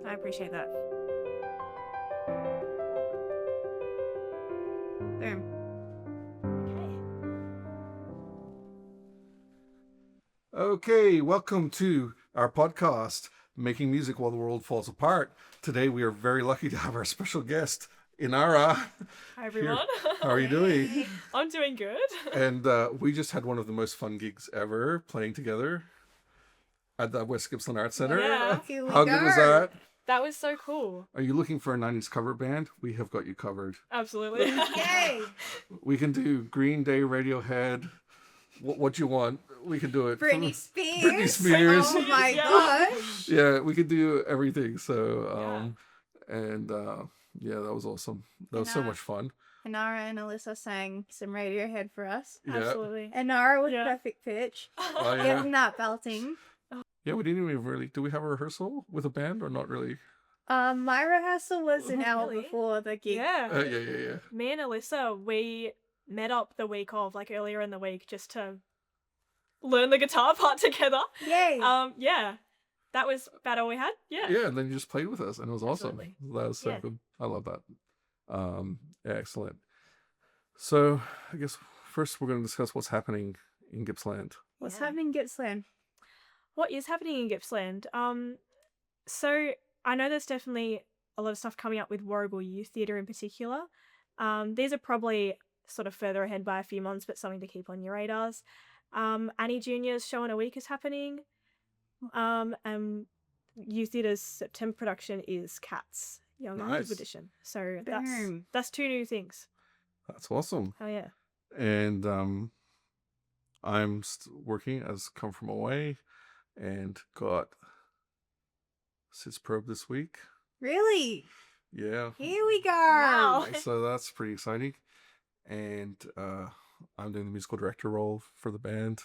I appreciate that. Boom. Okay, welcome to our podcast, Making Music While the World Falls Apart. Today we are very lucky to have our special guest, Inara. Hi, everyone. How are you doing? I'm doing good. And we just had one of the most fun gigs ever playing together at the West Gippsland Arts Centre. Yeah. How good was that? That was so cool. Are you looking for a 90s cover band? We have got you covered. Absolutely. Yay! We can do Green Day, Radiohead, what you want. We can do it. Britney Spears. Britney Spears. Oh my Yeah. gosh. Yeah, we could do everything. So, yeah, that was awesome. That was so much fun. Inara and Alyssa sang some Radiohead for us. Yeah. Absolutely. Inara was Yeah. perfect pitch. Oh, yeah. Getting that belting. Yeah, we didn't even really. Do we have a rehearsal with a band or not really? My rehearsal was an hour Really? before the gig. Yeah. Yeah. Me and Alyssa, we met up the week of, like earlier in the week, just to learn the guitar part together. Yay! Yeah. That was about all we had. Yeah. Yeah, and then you just played with us, and it was awesome. Absolutely. That was so Yeah. good. I love that. Excellent. So, I guess first we're going to discuss what's happening in Gippsland. What's Yeah. happening in Gippsland? What is happening in Gippsland? So I know there's definitely a lot of stuff coming up with Warrigal Youth Theatre in particular. These are probably sort of further ahead by a few months, but something to keep on your radars. Annie Junior's Show in a Week is happening. And Youth Theatre's September production is Cats, Young Nice. Active Edition. So Boom. that's two new things. That's awesome. Oh yeah. And I'm working as Come From Away and got Sid's Probe this week. Really? Yeah. Here we go. Wow. So that's pretty exciting. And I'm doing the musical director role for the band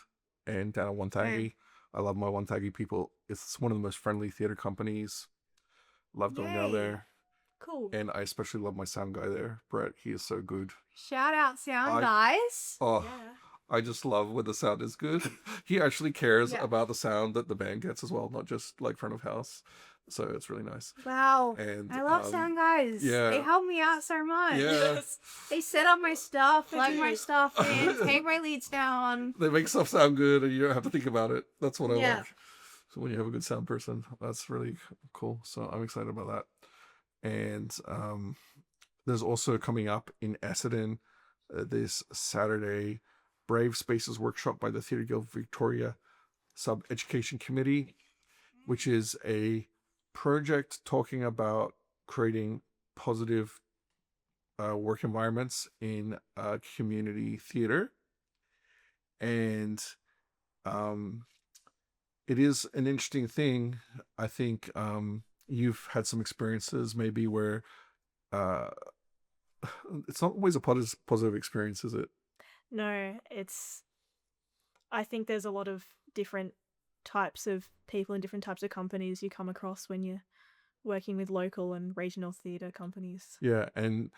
and down at Wonthaggi. I love my Wonthaggi people. It's one of the most friendly theater companies. Love going down Yay. there. Cool. And I especially love my sound guy there, Brett. He is so good. Shout out sound guys. Oh, Yeah. I just love when the sound is good. He actually cares Yeah. about the sound that the band gets as well, not just like front of house. So it's really nice. Wow. And I love sound guys. yeah. They help me out so much. Yeah. They set up my stuff, plug my do. stuff in, take my leads down. They make stuff sound good and you don't have to think about it. That's what I Yeah. like. So when you have a good sound person, that's really cool. So I'm excited about that. And there's also coming up in Essendon this Saturday, Brave Spaces Workshop by the Theatre Guild Victoria Sub-Education Committee, which is a project talking about creating positive work environments in community theatre. And it is an interesting thing. I think you've had some experiences maybe where it's not always a positive experience, is it? No, I think there's a lot of different types of people and different types of companies you come across when you're working with local and regional theatre companies. Yeah. And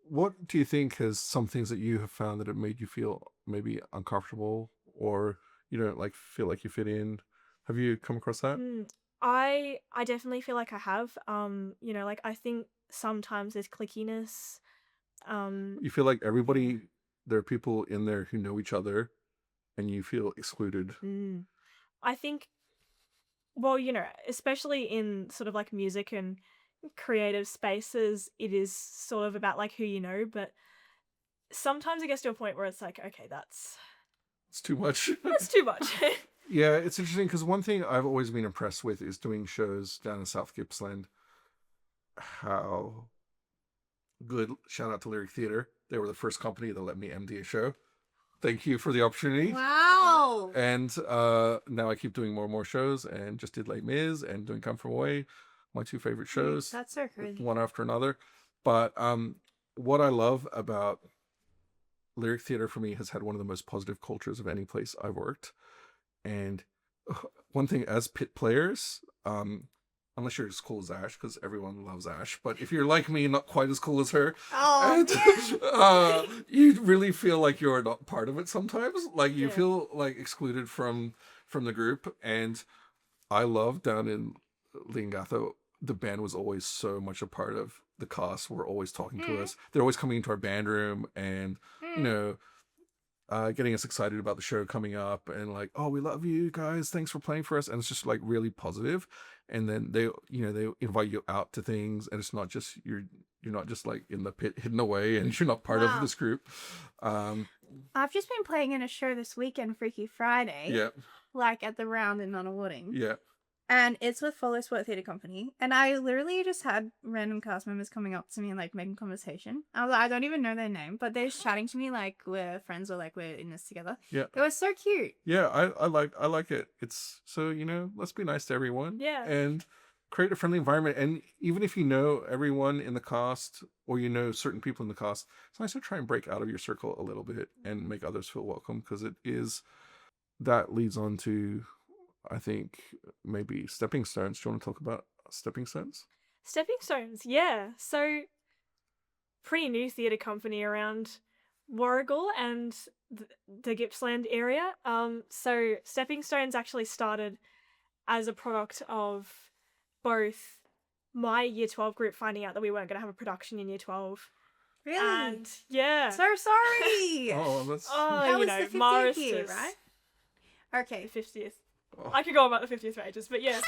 what do you think has some things that you have found that have made you feel maybe uncomfortable or you don't like feel like you fit in? Have you come across that? I definitely feel like I have. Like I think sometimes there's clickiness. You feel like everybody, there are people in there who know each other and you feel excluded. I think, well, especially in sort of like music and creative spaces, it is sort of about like who you know, but sometimes it gets to a point where it's like, okay, It's too much. that's too much. Yeah, it's interesting because one thing I've always been impressed with is doing shows down in South Gippsland. How good, shout out to Lyric Theatre. They were the first company that let me MD a show. Thank you for the opportunity. Wow. And now I keep doing more and more shows and just did Les Mis and doing Come From Away, my two favorite shows, That's so crazy. one after another. But what I love about Lyric Theatre for me has had one of the most positive cultures of any place I've worked. And one thing as pit players, unless you're as cool as Ash, because everyone loves Ash, but if you're like me, not quite as cool as her, you really feel like you're not part of it sometimes. Like you feel like excluded from the group. And I love down in Leongatha the band was always so much a part of the cast. Were always talking to us. They're always coming into our band room and you know, getting us excited about the show coming up and like, oh, we love you guys, thanks for playing for us. And it's just like really positive. And then they, you know, they invite you out to things, and it's not just you're not just like in the pit hidden away and you're not part of this group. I've just been playing in a show this weekend, Freaky Friday. Yeah. Like at the Round in Nunawading. Yeah. And it's with Follow Sport Theatre Company. And I literally just had random cast members coming up to me and like making conversation. I was like, I don't even know their name, but they're just chatting to me like we're friends or like we're in this together. Yeah. It was so cute. Yeah, I like it. It's so, you know, let's be nice to everyone. Yeah. And create a friendly environment. And even if you know everyone in the cast or you know certain people in the cast, it's nice to try and break out of your circle a little bit and make others feel welcome, because that leads on to, I think, maybe stepping stones. Do you want to talk about stepping stones? Stepping stones, yeah. So, pretty new theatre company around Warragul and the Gippsland area. So Stepping Stones actually started as a product of both my year 12 group finding out that we weren't going to have a production in year 12. Really? And yeah. So sorry. Oh, that's that you was know, the 50th Maris year, just- right? Okay. 50th. Oh. I could go on about the 50th for ages, but yeah.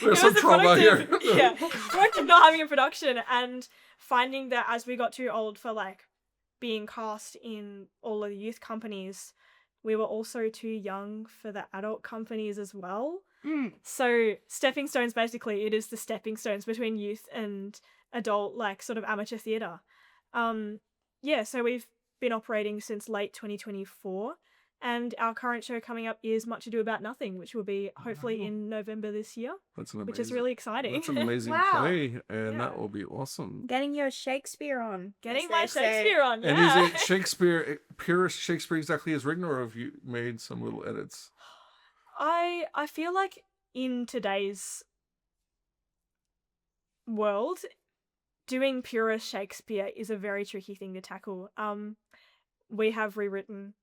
There's some trauma here. Yeah, product of not having a production and finding that as we got too old for like being cast in all of the youth companies, we were also too young for the adult companies as well. So Stepping Stones, basically, it is the stepping stones between youth and adult, like sort of amateur theatre. Yeah, so we've been operating since late 2024. And our current show coming up is Much Ado About Nothing, which will be hopefully in November this year, which is really exciting. That's an amazing Wow. play, and that will be awesome. Getting your Shakespeare on. Getting as my they say. Shakespeare on, yeah. And is it Shakespeare, pure Shakespeare exactly as written, or have you made some little edits? I feel like in today's world, doing purist Shakespeare is a very tricky thing to tackle. We have rewritten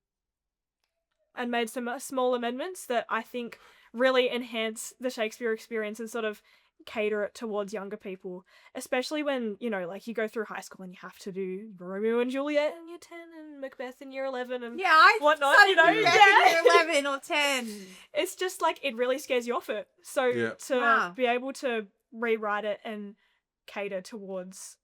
and made some small amendments that I think really enhance the Shakespeare experience and sort of cater it towards younger people, especially when, you know, like you go through high school and you have to do Romeo and Juliet in year 10 and Macbeth in year 11 and whatnot, you know? Year 11 or 10. It's just like, it really scares you off it. So to be able to rewrite it and cater towards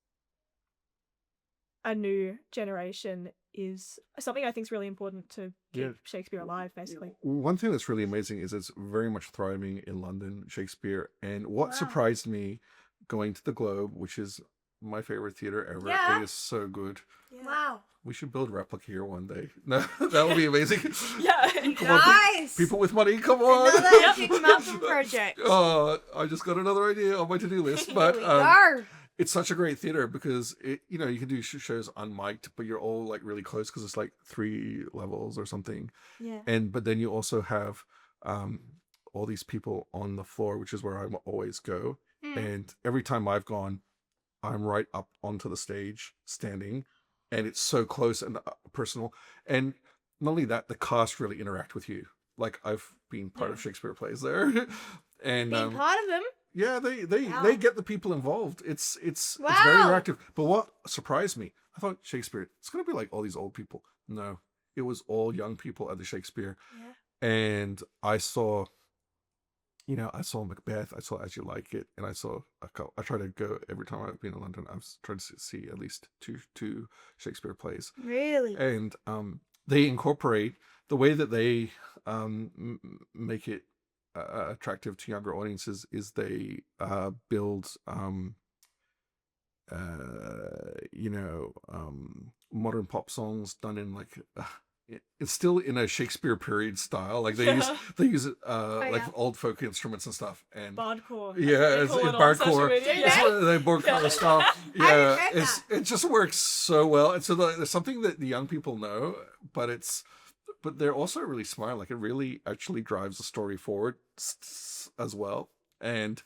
a new generation is something I think is really important to keep Shakespeare alive, basically. One thing that's really amazing is it's very much thriving in London, Shakespeare. And what surprised me going to the Globe, which is my favorite theatre ever, it is so good. Yeah. Wow. We should build a replica here one day. No, that would be amazing. Nice. People with money, come on. Another Big Mountain project. I just got another idea on my to-do list. But it's such a great theater because you know, you can do shows unmiked, but you're all like really close because it's like 3 levels or something. Yeah. But then you also have all these people on the floor, which is where I always go. And every time I've gone, I'm right up onto the stage standing, and it's so close and personal. And not only that, the cast really interact with you. Like, I've been part of Shakespeare plays there, and being part of them. Yeah, they get the people involved. It's very interactive. But what surprised me, I thought Shakespeare, it's gonna be like all these old people. No, it was all young people at the Shakespeare. Yeah. And I saw Macbeth, I saw As You Like It, and I try to go every time I've been in London. I've tried to see at least two Shakespeare plays. Really? And they incorporate the way that they make it attractive to younger audiences is they build modern pop songs done in like it's still in a Shakespeare period style. Like they use like old folk instruments and stuff, and Bardcore. Yeah, it's Bardcore. They Bardcore style. Yeah, it just works so well. And so there's something that the young people know, but they're also really smart. Like, it really actually drives the story forward as well. And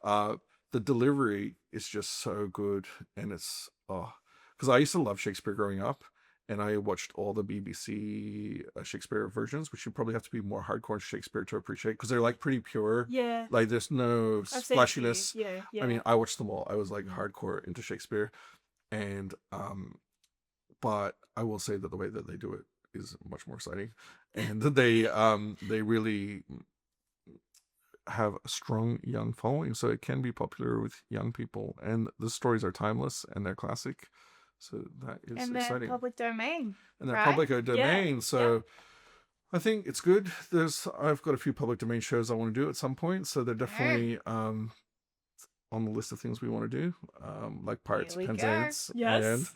the delivery is just so good. And it's, because I used to love Shakespeare growing up. and I watched all the BBC Shakespeare versions, which you probably have to be more hardcore Shakespeare to appreciate because they're like pretty pure. Yeah. Like there's no I've seen a few. splashiness. Yeah. Yeah. I mean, I watched them all. I was like hardcore into Shakespeare, and but I will say that the way that they do it is much more exciting, and they really have a strong young following, so it can be popular with young people, and the stories are timeless and they're classic, so that is And they're exciting. public domain. And they're right? public domain, so I think it's good. I've got a few public domain shows I want to do at some point, so they're definitely on the list of things we want to do, like Pirates, Here we Penzance, go. Yes.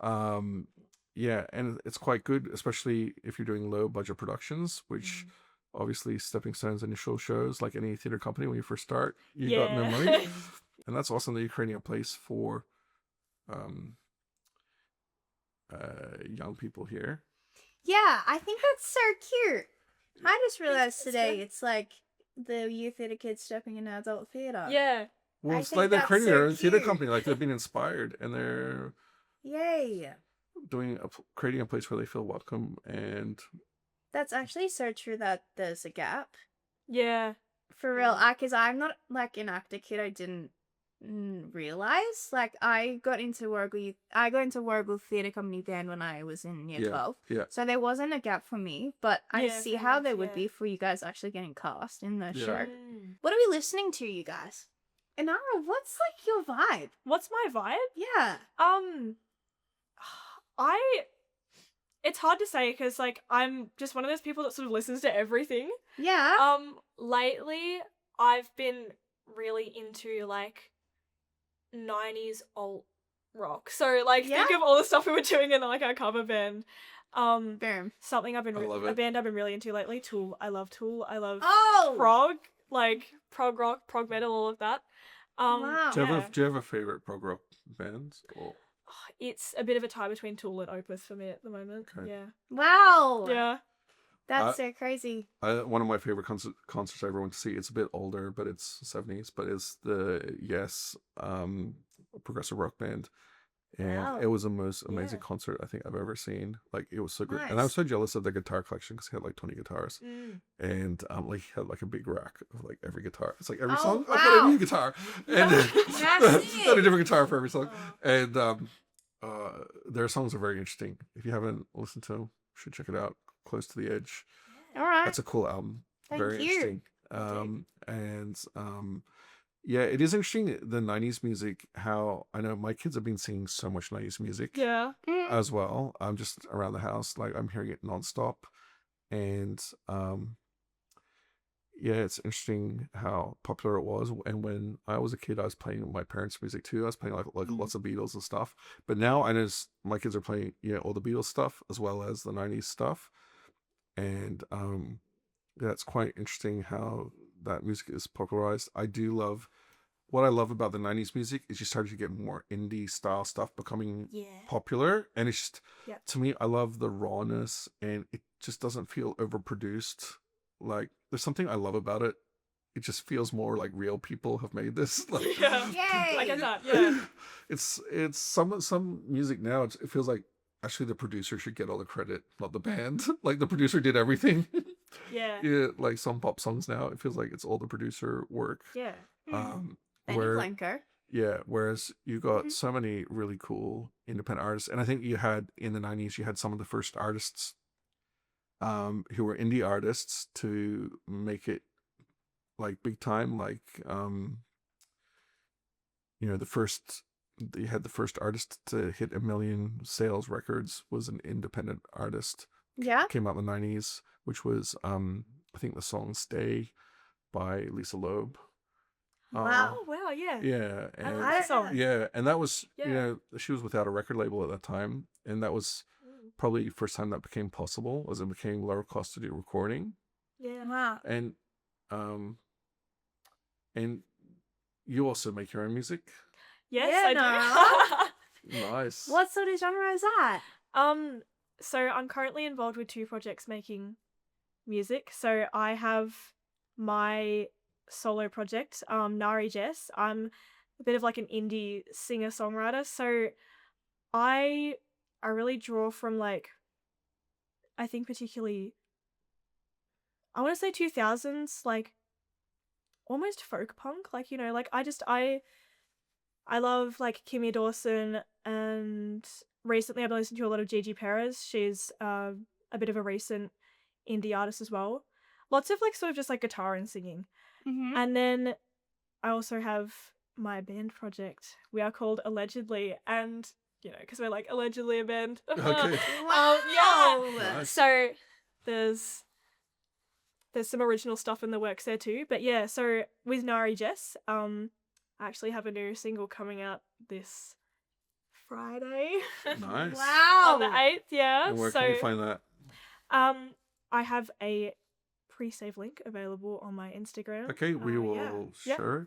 and yeah, and it's quite good, especially if you're doing low budget productions, which obviously Stepping Stone's initial shows, like any theater company, when you first start, you got no money, and that's awesome that you're creating a place for young people here. Yeah, I think that's so cute. I just realized it's today good. it's like the youth theatre kids stepping in adult theatre. Yeah. Well, I it's think like they're that's creating so their own theater cute. company, like they've been inspired, and they're Yay. creating a place where they feel welcome. And That's actually so true that there's a gap. Yeah. For real. Because I'm not like an actor kid. I didn't realize. Like I got into Warrigal Theatre Company band when I was in year 12. yeah. So there wasn't a gap for me, but I Yeah, see fair how enough, there would yeah. be for you guys actually getting cast in the Yeah. show. Mm. What are we listening to, you guys? Inara, what's like your vibe? What's my vibe? Yeah. It's hard to say because like I'm just one of those people that sort of listens to everything. Yeah. Lately I've been really into like 90s alt rock. So like think Yeah. of all the stuff we were doing in like our cover band. Boom. Something I've been I love a it. band I've been really into lately. Tool. I love Tool. I love Oh! prog, like prog rock, prog metal, all of that. Wow. Do you yeah. have a favorite prog rock band? Or It's a bit of a tie between Tool and Opus for me at the moment. Okay. Yeah. Wow. Yeah. That's so crazy. one of my favorite concerts I ever went to see. It's a bit older, but it's 70s. But it's the Yes progressive rock band, and Wow. it was the most amazing Yeah. concert I think I've ever seen. Like it was so good, and I was Nice. so jealous of their guitar collection because he had like 20 guitars, Mm. and like he had like a big rack of like every guitar. It's like every Oh, song I've got a wow. new guitar, and That's had a different guitar for every song, Oh. and their songs are very interesting. If you haven't listened to them, you should check it out. Close to the Edge. All right. That's a cool album. Thank Very you. interesting. Yeah, it is interesting the 90s music, how I know my kids have been singing so much 90s music Yeah. as well. I'm just around the house, like I'm hearing it nonstop. And yeah, it's interesting how popular it was. And when I was a kid, I was playing my parents' music too. I was playing like lots of Beatles and stuff. But now I notice my kids are playing all the Beatles stuff as well as the 90s stuff. And yeah, it's quite interesting how that music is popularized. What I love about the 90s music is you started to get more indie style stuff becoming Yeah. popular, and it's just Yep. to me, I love the rawness, and it just doesn't feel overproduced. Like there's something I love about it. It just feels more like real people have made this. Like, Yeah. Yay. I get that. Yeah. it's some music now. It feels like actually the producer should get all the credit, not the band. Like the producer did everything. Yeah. Yeah, like some pop songs now, it feels like it's all the producer work. Yeah. Benny Blanco. Whereas you got so many really cool independent artists, and I think you had in the 90s, you had some of the first artists who were indie artists to make it like big time, like you had the first artist to hit 1 million sales records was an independent artist. Yeah. Came out in the 90s, which was I think the song Stay by Lisa Loeb. Wow. Oh wow. Yeah. Yeah, I and love that song. yeah, and that was Yeah. she was without a record label at that time, and that was probably the first time that became possible, as it became lower cost to do recording, Yeah. Wow. and you also make your own music. Yes, Yeah, I do. Nice. What sort of genre is that? So I'm currently involved with 2 projects making music. So I have my solo project, Nari Jess. I'm a bit of like an indie singer-songwriter. So I I really draw from like, I think particularly, I want to say 2000s, like almost folk punk. Like, you know, like I love like Kimmy Dawson, and recently I've been listening to a lot of Gigi Perez. She's a bit of a recent indie artist as well. Lots of like sort of just like guitar and singing. Mm-hmm. And then I also have my band project. We are called Allegedly, and you know, because we're like allegedly a band. Okay. Wow. Nice. So there's some original stuff in the works there too. But yeah, so with Nari Jess, I actually have a new single coming out this Friday. Nice. Wow. On the 8th, yeah. And where so can we find that? I have a pre-save link available on my Instagram. Okay, we will Yeah. share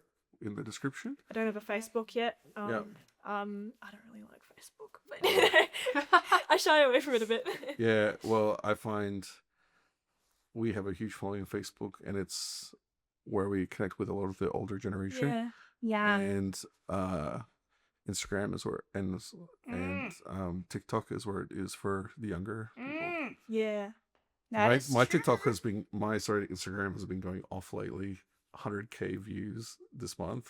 it in the description. I don't have a Facebook yet. Yeah. I don't really like Facebook, but I shy away from it a bit. Yeah, well, I find we have a huge following on Facebook, and it's where we connect with a lot of the older generation. Yeah. Yeah. And Instagram is where, and TikTok is where it is for the younger people. Yeah. My TikTok has been, Instagram has been going off lately. 100k views this month.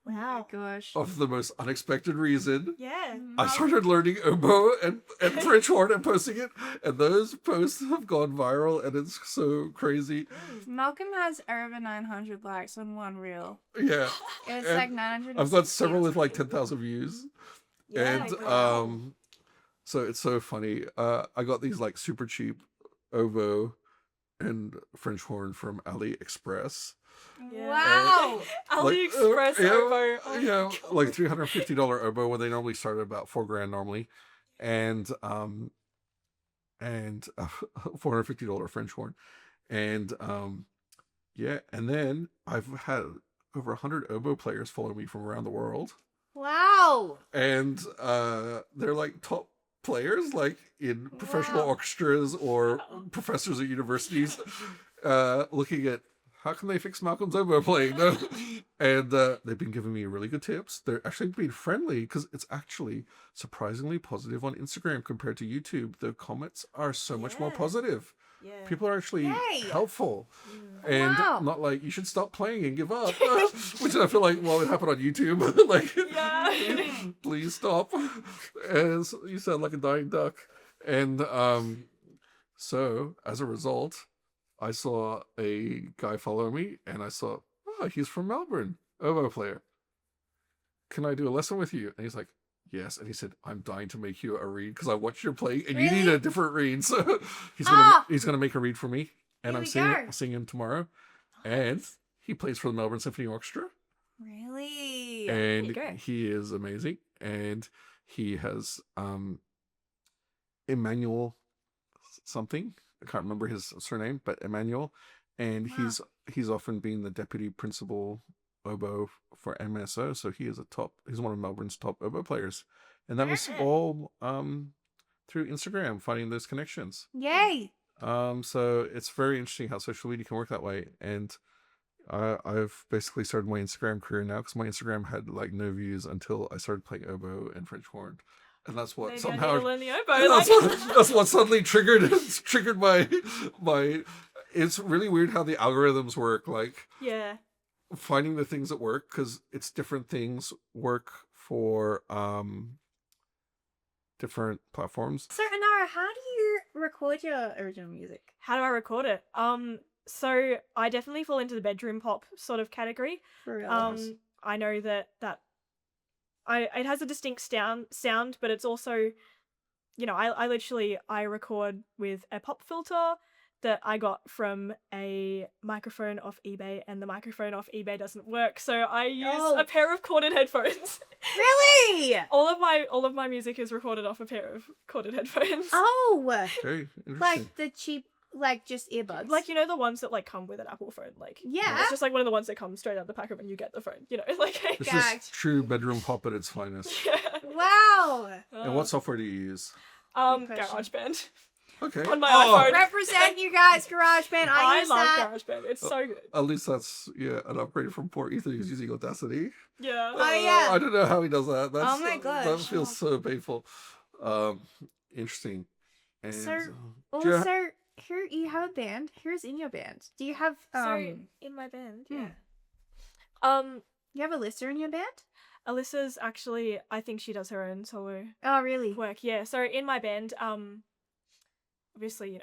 Wow. Gosh. Of the most unexpected reason. Yeah. I started learning oboe and French horn and posting it, and those posts have gone viral, and it's so crazy. Malcolm has over 900 likes on one reel. Yeah. It's And like 900. I've got several with like 10,000 views. Yeah, And wow. so it's so funny. I got these like super cheap oboe and French horn from AliExpress. Yeah. Wow. AliExpress yeah, oboe. Oh my yeah, God. like $350 oboe when they normally start at about $4,000 normally, and $450 French horn, and yeah, and then I've had over 100 oboe players follow me from around the world, Wow. and they're like top players, like in professional Wow. orchestras or professors at universities, looking at how can they fix Malcolm's oboe playing? No. And they've been giving me really good tips. They're actually being friendly because it's actually surprisingly positive on Instagram compared to YouTube. The comments are so much more Yeah. positive. Yeah. People are actually Yay. helpful Mm. and Wow. not like, you should stop playing and give up. Which I feel like, well, it happened on YouTube. Like, Yeah. please stop. And you sound like a dying duck. And so as a result, I saw a guy follow me, and I saw, oh, he's from Melbourne, oboe player. Can I do a lesson with you? And he's like, yes. And he said, I'm dying to make you a read because I watched your playing, and you need Really? a different read. So Ah! he's gonna make a read for me, and Here I'm we seeing go. him tomorrow. And he plays for the Melbourne Symphony Orchestra, Really? There you and go. he is amazing. And he has Emmanuel something. I can't remember his surname, but Emmanuel, and Wow. he's often been the deputy principal oboe for MSO, so he's one of Melbourne's top oboe players, and that was all through Instagram, finding those connections. Yay. So it's very interesting how social media can work that way, and I've basically started my Instagram career now because my Instagram had like no views until I started playing oboe and French horn. And that's what Maybe I somehow need to learn the oboe. that's what suddenly triggered my. It's really weird how the algorithms work. Like Yeah. finding the things that work, because it's different things work for different platforms. So, Inara, how do you record your original music? How do I record it? So I definitely fall into the bedroom pop sort of category. For real? I know that it has a distinct sound, but it's also, you know, I record with a pop filter that I got from a microphone off eBay, and the microphone off eBay doesn't work, so I use a pair of corded headphones. Really? all of my music is recorded off a pair of corded headphones. Oh, Okay, interesting. like the cheap, like just earbuds. Like, you know, the ones that like come with an Apple phone, like Yeah. it's just like one of the ones that comes straight out the pack of when you get the phone, you know, like This gagged. is true bedroom pop at its finest. yeah. Wow. And what software do you use? Good question. GarageBand Okay. on my Oh, iPhone. Represent you guys, GarageBand. I I use love that. GarageBand. It's so good. At least that's an upgrade from poor Ethan who's using Audacity. Yeah. Oh, yeah. I don't know how he does that. That's, Oh my gosh. that feels so painful. Um, Interesting. And So, do you also, here you have a band. Who's in your band? Do you have So in my band, hmm. yeah. You have a lister in your band? Alyssa's actually, I think she does her own solo Oh, really? work. Yeah. So in my band, obviously,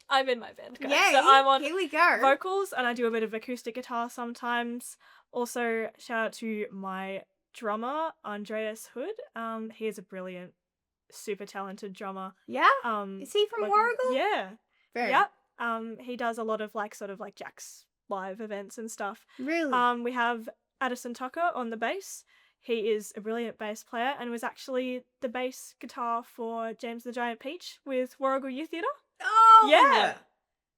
I'm in my band, guys. Yay! So I'm on Here we go. vocals and I do a bit of acoustic guitar sometimes. Also, shout out to my drummer, Andreas Hood. He is a brilliant, super talented drummer. Yeah. Um, Is he from working- Warrigal? Yeah. Very. Yep. He does a lot of sort of Jack's live events and stuff. Really? We have Addison Tucker on the bass. He is a brilliant bass player and was actually the bass guitar for James the Giant Peach with Warrigal Youth Theatre. Oh! Yeah.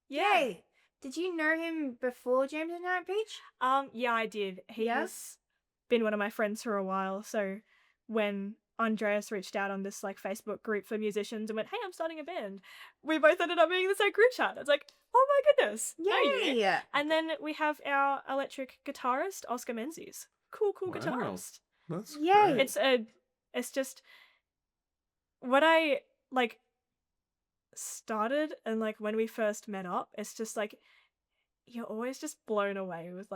Yay! Did you know him before James and Giant Peach? Yeah, I did. He's Yeah? been one of my friends for a while, so when Andreas reached out on this Facebook group for musicians and went, "Hey, I'm starting a band," we both ended up being in the same group chat. It's like, oh my goodness. know you. Yay! And then we have our electric guitarist, Oscar Menzies. Cool Wow. guitarist. That's Yay. great. It's just what I started and when we first met up, it's just you're always just blown away with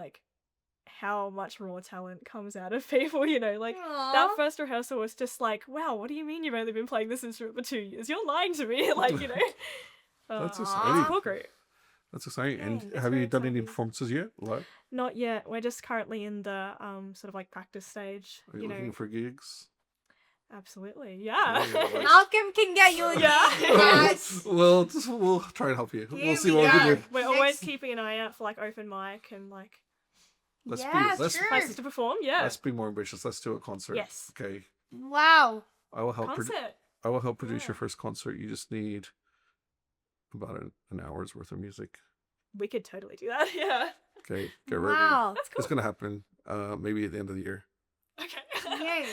how much raw talent comes out of people, that Aw. first rehearsal was just wow, what do you mean you've only been playing this instrument for 2 years? You're lying to me. That's It's exciting. a cool group. That's exciting. Yeah, And it's have you very done any exciting. performances yet? Live? Not yet. We're just currently in the sort of practice stage. Are you looking for gigs? Absolutely. Yeah. Yeah, like- Malcolm can get you a Yeah. Yes. We'll try and help you. Here We'll see we what we go. can do. We're Next- always keeping an eye out for open mic and Let's Yeah, let's sure. places to perform. Yeah. let's be more ambitious. Let's do a concert. Yes. Okay. Wow. I will help. Concert. I will help produce your Yeah. first concert. You just need about an hour's worth of music. We could totally do that. Yeah. Okay, get ready. Wow. That's cool. It's gonna happen. Maybe at the end of the year. Okay. Yay.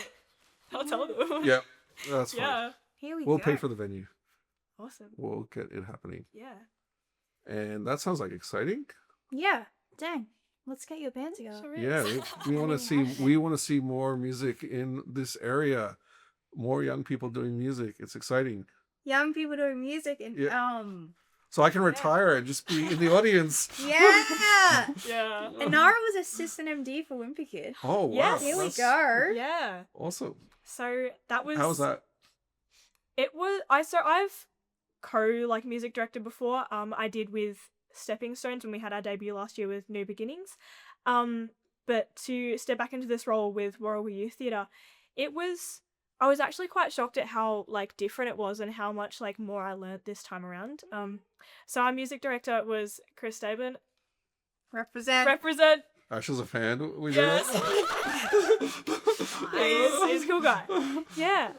I'll tell them. Yeah, that's fine. Yeah. Here we We'll go. pay for the venue. Awesome. We'll get it happening. Yeah. And that sounds exciting. Yeah. Dang. Let's get your band together. Sure is. Yeah, we want to see more music in this area. More young people doing music. It's exciting. Young people doing music and Yeah. So I can retire and just be in the audience. Yeah. Yeah. Inara was assistant MD for Wimpy Kid. Oh wow. Yes. Here we That's go. Yeah. Awesome. So that was. How was that? It was. I've music directed before. I did with Stepping Stones when we had our debut last year with New Beginnings. But to step back into this role with Royal Youth Theatre, I was actually quite shocked at how different it was and how much more I learnt this time around. So our music director was Chris Staben. Represent. Represent. Ash is a fan. We Yes. know. He's a cool guy. Yeah.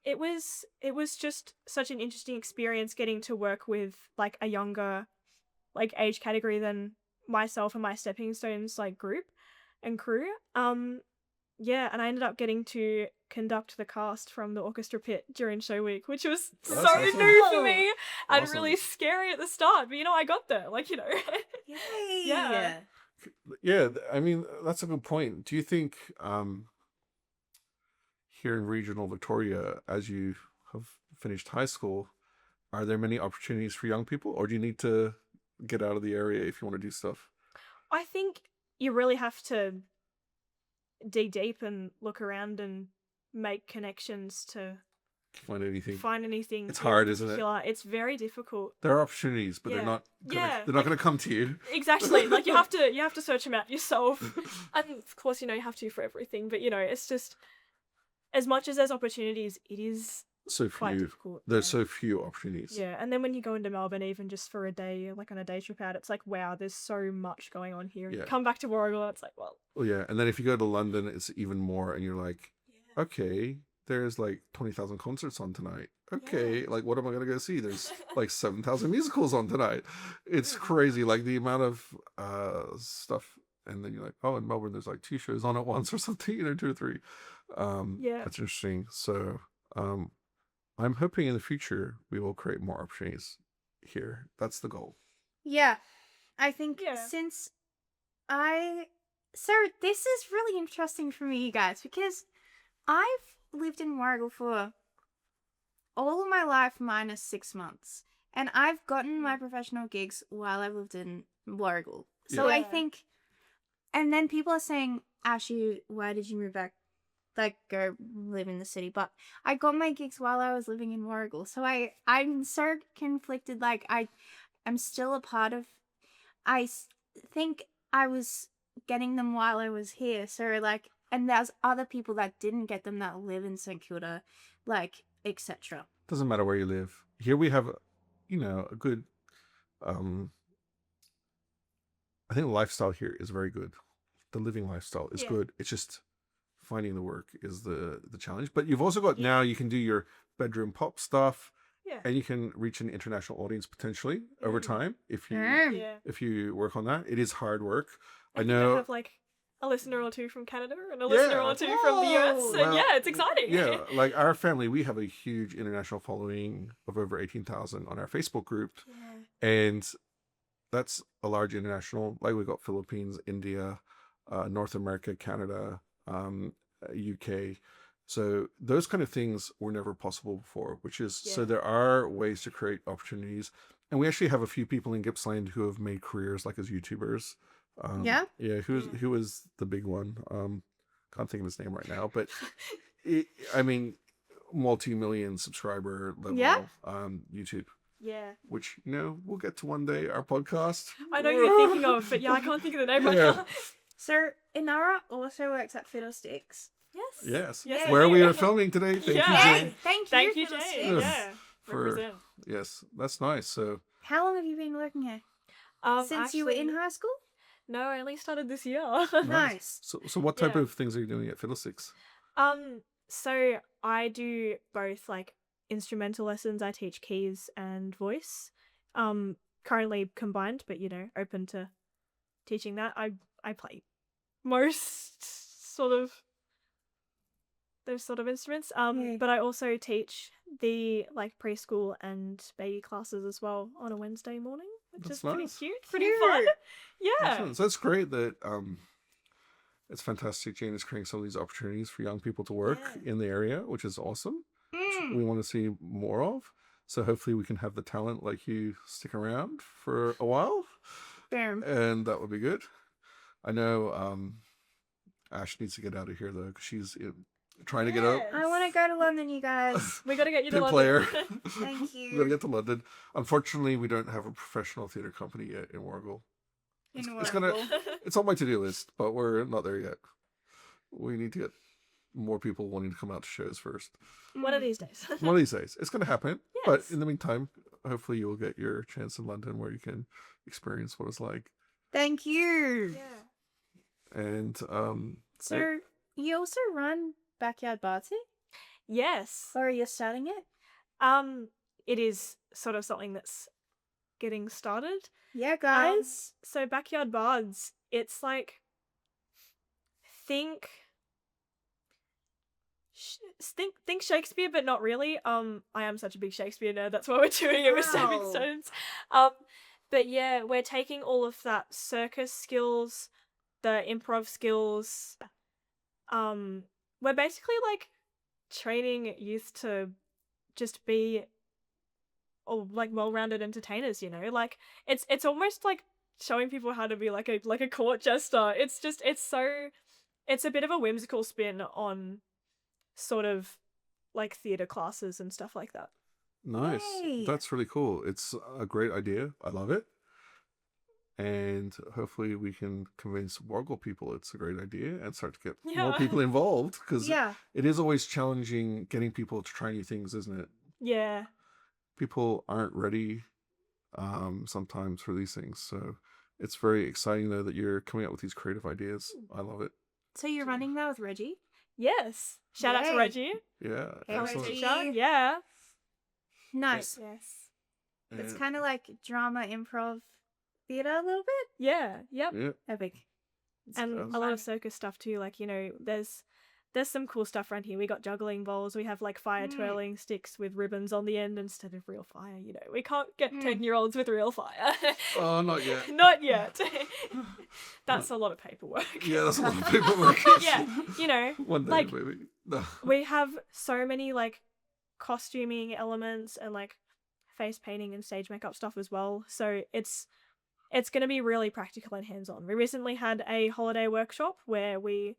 It was just such an interesting experience getting to work with a younger age category than myself and my Stepping Stones group and crew. Yeah, and I ended up getting to conduct the cast from the orchestra pit during show week, which was That's so awesome. new for me and Awesome. really scary at the start. But I got there. Yay. Yeah. Yeah, I mean that's a good point. Do you think here in regional Victoria, as you have finished high school, are there many opportunities for young people, or do you need to get out of the area if you want to do stuff? I think you really have to dig deep and look around and make connections to Find anything? find anything. It's in hard, isn't it? particular. It's very difficult. There are opportunities, but Yeah. they're not. Yeah, They're not going to come to you. Exactly. you have to search them out yourself. And of course, you have to for everything. But it's just as much as there's opportunities, it is So quite few. difficult. There's so few opportunities. Yeah, and then when you go into Melbourne, even just for a day, on a day trip out, it's wow, there's so much going on here. Yeah. You come back to Warrigal, it's well, Oh yeah, and then if you go to London, it's even more, and you're like, yeah. okay, there's 20,000 concerts on tonight. Okay, what am I gonna go see? There's 7,000 musicals on tonight. It's crazy, the amount of stuff. And then you're like, oh, in Melbourne, there's 2 shows on at once or something, 2 or 3. Yeah. That's interesting. So, I'm hoping in the future we will create more opportunities here. That's the goal. Yeah. I think Yeah. So this is really interesting for me, you guys, because I've lived in Warrigal for all of my life minus 6 months. And I've gotten my professional gigs while I've lived in Warragul. So I Yeah. think, and then people are saying, Ashley, why did you move back? Like, go live in the city. But I got my gigs while I was living in Warragul. So I'm so conflicted. Like, I'm still a part of, think I was getting them while I was here. So, like, and there's other people that didn't get them that live in St. Kilda, like, etc. Doesn't matter where you live. Here we have, a good. I think the lifestyle here is very good. The living lifestyle is Yeah. good. It's just finding the work is the challenge. But you've also got now you can do your bedroom pop stuff, Yeah. and you can reach an international audience potentially over time if you Yeah. if you work on that. It is hard work. I think know. have like a listener or two from Canada and a listener or two from the US. Whoa. So Well, yeah, it's exciting. Yeah, like our family, we have a huge international following of over 18,000 on our Facebook group, Yeah. and that's a large international. Like we got Philippines, India, North America, Canada, UK. So those kind of things were never possible before, which is so Yeah. there are ways to create opportunities. And we actually have a few people in Gippsland who have made careers like as YouTubers. Yeah? Yeah. Who was the big one? Can't think of his name right now, but I mean, multi-million subscriber level Yeah. YouTube, Yeah. which we'll get to one day, our podcast. I know you're thinking of, but yeah, I can't think of the name right Yeah. now. So, Inara also works at Fiddlesticks. Yes. Yes. Yes, Where I we do. are filming today. Thank Yeah. you, Hey, Jane. thank you, Thank you, Fiddlesticks. Jane. Yeah. For- Represent. Yes, that's nice. So How long have you been working here? Since you were in high school? No, I only started this year. Nice. So what type Yeah. of things are you doing at Fiddlesticks? So I do both like instrumental lessons. I teach keys and voice. Currently combined, but open to teaching that. I play most sort of those sort of instruments. Yeah. But I also teach the like preschool and baby classes as well on a Wednesday morning, which That's is pretty nice. cute, pretty fun. Yeah. Excellent. So that's great that it's fantastic Jane is creating some of these opportunities for young people to work Yeah. in the area, which is awesome. Mm. We want to see more of. So hopefully we can have the talent like you stick around for a while, Boom. and that would be good. I know Ash needs to get out of here though because she's trying to get out. Yes. I want to go to London, you guys. We gotta get you to Pin London. player. Thank We you. gotta get to London. Unfortunately, we don't have a professional theatre company yet in Warragul. In It's gonna- Warragul. It's on my to-do list, but we're not there yet. We need to get more people wanting to come out to shows first. One of these days. One of these days, it's going to happen. But Yes. in the meantime, hopefully you'll get your chance in London where you can experience what it's like. Thank you. Yeah. And So, you also run Backyard Bardsy? Yes. Or you're starting it? It is sort of something that's getting started. Yeah, guys. So Backyard Bards, it's like think Shakespeare, but not really. I am such a big Shakespeare nerd. That's why we're doing it with Stepping Wow. Stones. But yeah, we're taking all of that circus skills, the improv skills. We're basically like training youth to just be like well-rounded entertainers. Like it's almost like showing people how to be like a court jester. It's a bit of a whimsical spin on sort of like theater classes and stuff like that. nice. Yay. That's really cool. It's a great idea. I love it. And hopefully we can convince Wargle people it's a great idea and start to get more Yeah. people involved because Yeah. it is always challenging getting people to try new things, isn't it? Yeah. People aren't ready sometimes for these things. So it's very exciting though that you're coming up with these creative ideas. I love it. So you're running that with Reggie? Yes. Shout out to Yay. Reggie. Yeah. Hey, excellent. Reggie. Teacher. Yeah. Nice. Yes. It's And- kind of like drama, improv, theater a little bit. Yeah. Yep. yeah. Epic. And Sounds a lot fun. of circus stuff too. Like, there's some cool stuff around here. We got juggling balls. We have like fire Mm. twirling sticks with ribbons on the end instead of real fire. We can't get Mm. 10-year-olds with real fire. Oh, not yet. Not yet. That's a lot of paperwork. Yeah, that's a lot of paperwork. Yeah, One day, like- maybe. No. We have so many like costuming elements and like face painting and stage makeup stuff as well. So it's going to be really practical and hands-on. We recently had a holiday workshop where we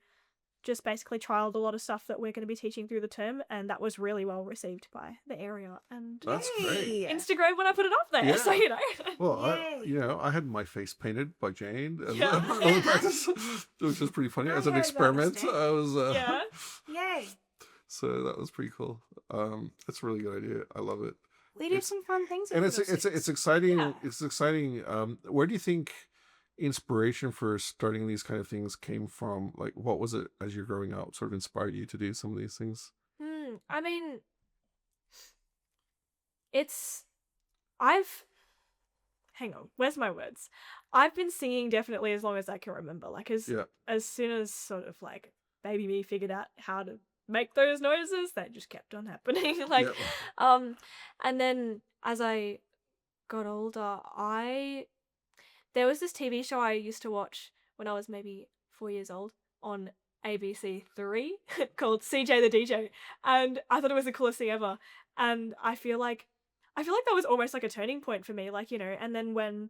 just basically trialed a lot of stuff that we're going to be teaching through the term, and that was really well received by the area and That's great. Instagram when I put it up there. Yeah. So Well, Yay. I had my face painted by Jane as Yeah. a practice, which was pretty funny I as an heard that experiment. mistake. I was yeah. Yay. so that was pretty cool. It's a really good idea. I love it. We do some fun things. And with it's exciting. Yeah. It's exciting. Where do you think inspiration for starting these kind of things came from? Like, what was it as you're growing up sort of inspired you to do some of these things? I mean, hang on, where's my words? I've been singing definitely as long as I can remember. Like as soon as sort of like baby me figured out how to make those noises, that just kept on happening. Like, and then as I got older, there was this TV show I used to watch when I was maybe 4 years old on ABC3 called CJ the DJ, and I thought it was the coolest thing ever. And I feel like that was almost like a turning point for me, like, you know. And then when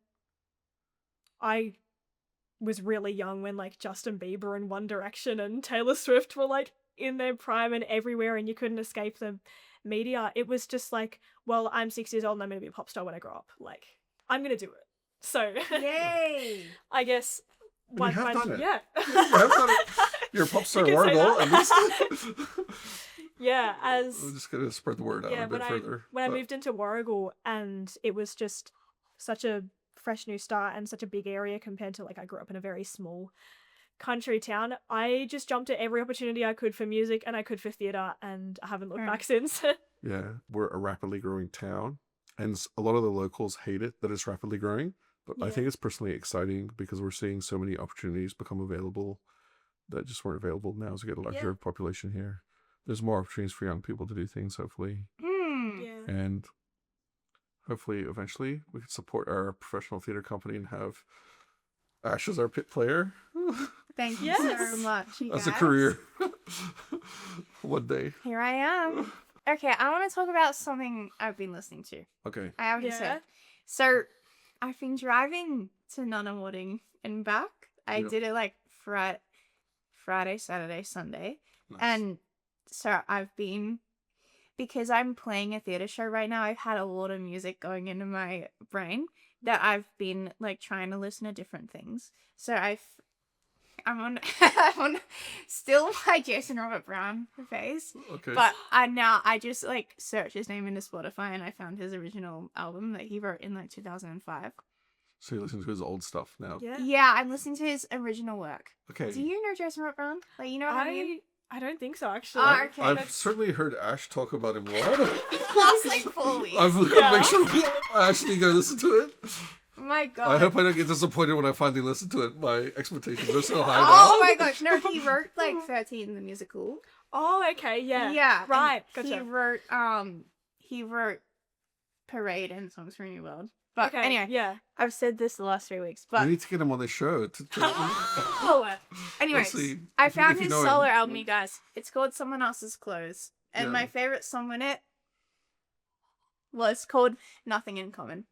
I was really young, when like Justin Bieber and One Direction and Taylor Swift were like in their prime and everywhere, and you couldn't escape the media, it was just like, well, I'm 6 years old and I'm gonna be a pop star when I grow up. Like, I'm gonna do it. So Yay. I guess You have done it. Yeah. You have done it. You're a pop star You can say Wargle, at that. least. Yeah, as I'm just gonna spread the word out a bit further. when I moved into Warrigal, and it was just such a fresh new start and such a big area compared to, like, I grew up in a very small country town. I just jumped at every opportunity I could for music, and I could for theatre, and I haven't looked back since. Yeah, we're a rapidly growing town, and a lot of the locals hate it that it's rapidly growing. But I think it's personally exciting because we're seeing so many opportunities become available that just weren't available now as we get a larger population here. There's more opportunities for young people to do things, hopefully. Yeah. And hopefully, eventually, we can support our professional theatre company and have Ash as our pit player. Thank you so much, you As guys. a career. One day. Here I am. Okay, I want to talk about something I've been listening to. Okay. I have to say. So, I've been driving to Nunawading and back. I did it like Friday, Saturday, Sunday. Nice. And so I've been, because I'm playing a theatre show right now, I've had a lot of music going into my brain that I've been like trying to listen to different things. So I'm on still my Jason Robert Brown phase. Okay. But I just like searched his name into Spotify and I found his original album that he wrote in like 2005. So you listen to his old stuff now. Yeah, I'm listening to his original work. Okay. Do you know Jason Robert Brown? Like, you know what I mean? I don't think so, actually. Oh, okay. I've certainly heard Ash talk about him a lot. Last like 4 weeks. I've got to make sure I actually go listen to it. Oh my god. I hope I don't get disappointed when I finally listen to it. My expectations are so high now. Oh my gosh, no, he wrote like 13 the musical. Oh, okay, yeah. Yeah. Right, and gotcha. He wrote Parade and Songs for a New World. But Okay, anyway, yeah. I've said this the last 3 weeks, We but need to get him on the show. anyways, see I if found you his know solo him. album, you guys. It's called Someone Else's Clothes. And Yeah. my favorite song on it was called Nothing in Common.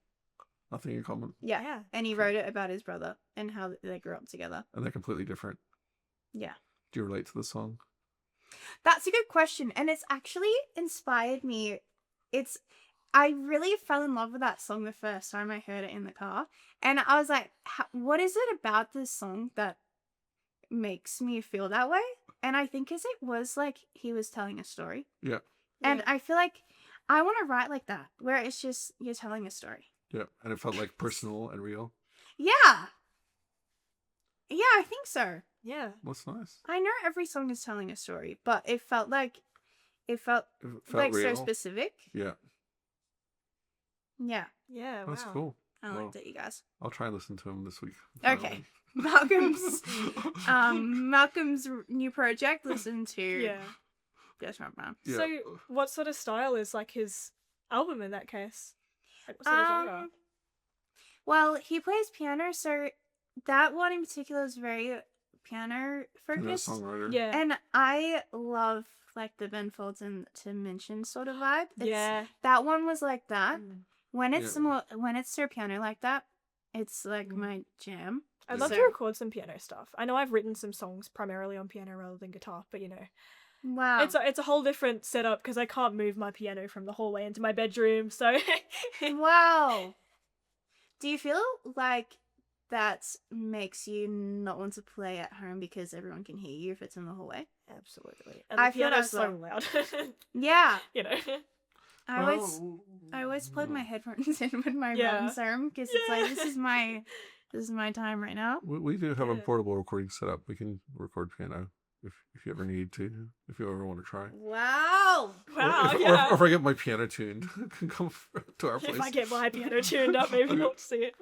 Nothing in common. Yeah. And he wrote it about his brother and how they grew up together. And they're completely different. Yeah. Do you relate to the song? That's a good question. And it's actually inspired me. I really fell in love with that song the first time I heard it in the car. And I was like, what is it about this song that makes me feel that way? And I think it was like he was telling a story. Yeah. And I feel like I want to write like that, where it's just you're telling a story. Yeah. And it felt like personal and real. Yeah. Yeah, I think so. Yeah. That's nice. I know every song is telling a story, but it felt like like real. so specific. Yeah. Yeah. Yeah, wow. That's cool. I Well, liked it, you guys. I'll try and listen to him this week. Okay. Malcolm's new project. Listen to Yeah. Just Run Brown. Yeah. So, what sort of style is like his album in that case? Like, what sort of genre? Well, he plays piano, so that one in particular is very piano And a focused. songwriter. Yeah. And I love like the Ben Folds and To Mention sort of vibe. Yeah. That one was like that. Mm. When it's Yeah. more, when it's to piano like that, it's like Mm. my jam. I'd love to So- record some piano stuff. I know I've written some songs primarily on piano rather than guitar, but you know, Wow. it's a whole different setup because I can't move my piano from the hallway into my bedroom. So Wow. Do you feel like that makes you not want to play at home because everyone can hear you if it's in the hallway? absolutely, and the I feel piano's that so loud. Yeah. You know. I always plug my headphones in with my Yeah. Robin serum because it's like this is my time right now. We do have a Yeah. portable recording setup. We can record piano if you ever need to, if you ever want to try. Wow. Wow. Or Yeah. if I get my piano tuned, can come to our place. If I get my piano tuned up, maybe Okay. we'll see it.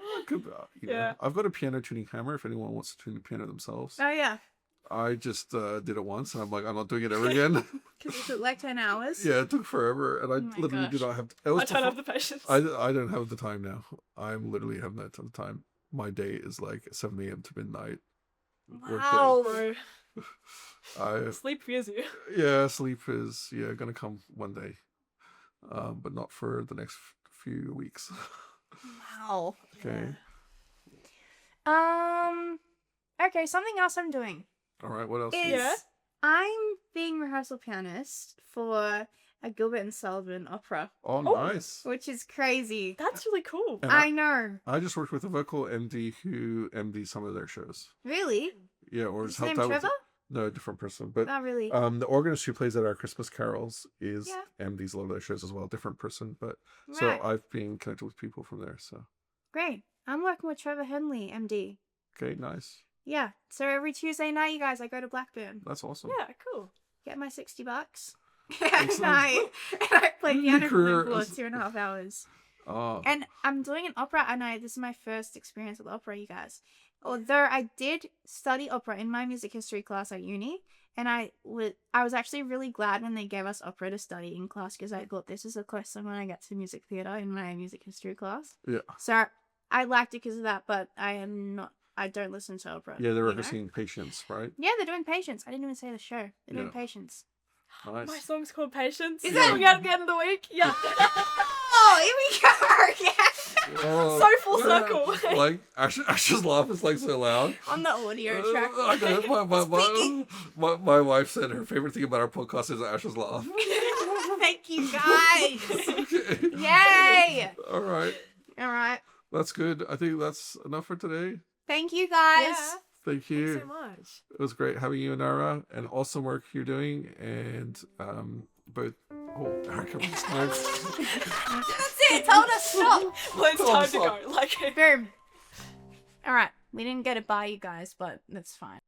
Yeah. I've got a piano tuning hammer if anyone wants to tune the piano themselves. Oh yeah. I just did it once and I'm like, I'm not doing it ever again. Because it took like 10 hours. Yeah, it took forever and I Oh my literally do gosh. not have it was I don't have before- the patience. I don't have the time now. I'm literally having that ton of time. My day is like 7 a.m. to midnight. workday. Wow. Bro, I sleep fears you. Yeah, sleep is gonna come one day, but not for the next few weeks. Wow. Okay. Okay, something else I'm doing All right. What else? is Yeah? I'm being rehearsal pianist for a Gilbert and Sullivan opera, Oh, Oh. nice. which is crazy. That's really cool. And I know. I just worked with a vocal MD who MD some of their shows. Really? Yeah, or His just helped name out with Trevor? no different person, but Not really. the organist who plays at our Christmas carols is Yeah. MD's a lot of their shows as well, different person. But so Right. I've been connected with people from there. So Great. I'm working with Trevor Henley, MD. okay, nice. Yeah. So every Tuesday night, you guys, I go to Blackburn. That's awesome. Yeah, cool. Get my $60. Excellent. and I play piano for Career like is- 2.5 hours. Oh, And I'm doing an opera, and this is my first experience with opera, you guys. Although I did study opera in my music history class at uni, and I was actually really glad when they gave us opera to study in class because I thought this is the closest when I get to music theatre in my music history class. yeah. So I liked it because of that, but I don't listen to opera. Yeah, they're you know? rehearsing Patience, right? Yeah, they're doing Patience. I didn't even say the show. They're doing Yeah. Patience. Nice. My song's called Patience. Is Is that- that coming out at the end of the week? Yeah. Oh, here we go again. Oh, So full yeah. circle. Like Ash's laugh is like so loud. On the audio track. I know, Speaking. my wife said her favorite thing about our podcast is Ash's laugh. Thank you, guys. Okay. Yay! All right. All right. That's good. I think that's enough for today. Thank you, guys. Yeah. Thank you. Thanks so much. It was great having you, Inara, and awesome work you're doing. And both. Oh, I can't this time. That's it. Told us stop. Well, it's Oh, time to fuck. go. Like. Boom. All right. We didn't get it by you guys, but that's fine.